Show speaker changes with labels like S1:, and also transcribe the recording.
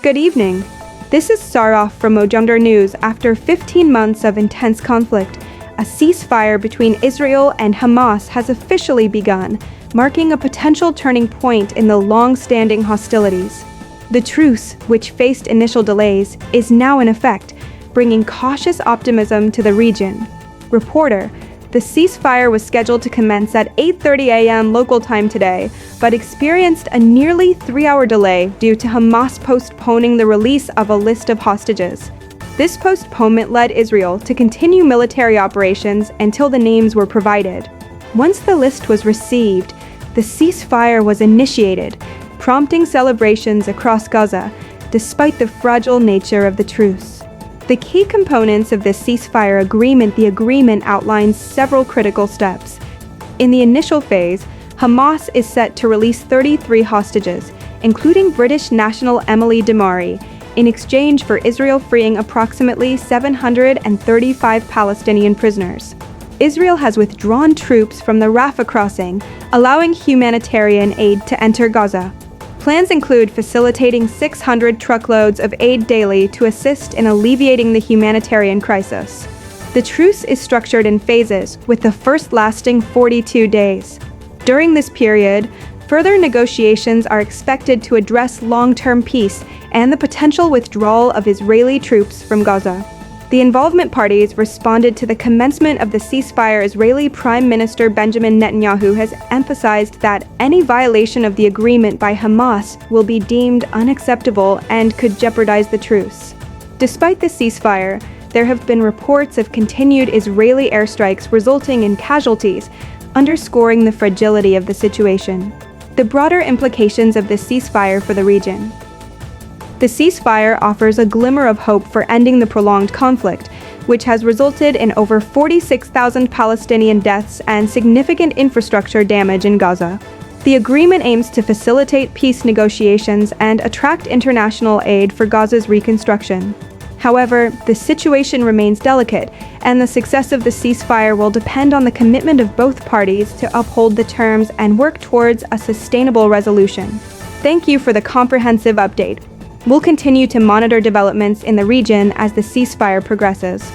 S1: Good evening. This is Saraf from Majumdar News. After 15 months of intense conflict, a ceasefire between Israel and Hamas has officially begun, marking a potential turning point in the long-standing hostilities. The truce, which faced initial delays, is now in effect, bringing cautious optimism to the region. Reporter: the ceasefire was scheduled to commence at 8:30 a.m. local time today, but experienced a nearly 3-hour delay due to Hamas postponing the release of a list of hostages. This postponement led Israel to continue military operations until the names were provided. Once the list was received, the ceasefire was initiated, prompting celebrations across Gaza, despite the fragile nature of the truce. The key components of this ceasefire agreement: the agreement outlines several critical steps. In the initial phase, Hamas is set to release 33 hostages, including British national Emily Damari, in exchange for Israel freeing approximately 735 Palestinian prisoners. Israel has withdrawn troops from the Rafah crossing, allowing humanitarian aid to enter Gaza. Plans include facilitating 600 truckloads of aid daily to assist in alleviating the humanitarian crisis. The truce is structured in phases, with the first lasting 42 days. During this period, further negotiations are expected to address long-term peace and the potential withdrawal of Israeli troops from Gaza. The involvement parties responded to the commencement of the ceasefire. Israeli Prime Minister Benjamin Netanyahu has emphasized that any violation of the agreement by Hamas will be deemed unacceptable and could jeopardize the truce. Despite the ceasefire, there have been reports of continued Israeli airstrikes resulting in casualties, underscoring the fragility of the situation. The broader implications of this ceasefire for the region. The ceasefire offers a glimmer of hope for ending the prolonged conflict, which has resulted in over 46,000 Palestinian deaths and significant infrastructure damage in Gaza. The agreement aims to facilitate peace negotiations and attract international aid for Gaza's reconstruction. However, the situation remains delicate, and the success of the ceasefire will depend on the commitment of both parties to uphold the terms and work towards a sustainable resolution. Thank you for the comprehensive update. We'll continue to monitor developments in the region as the ceasefire progresses.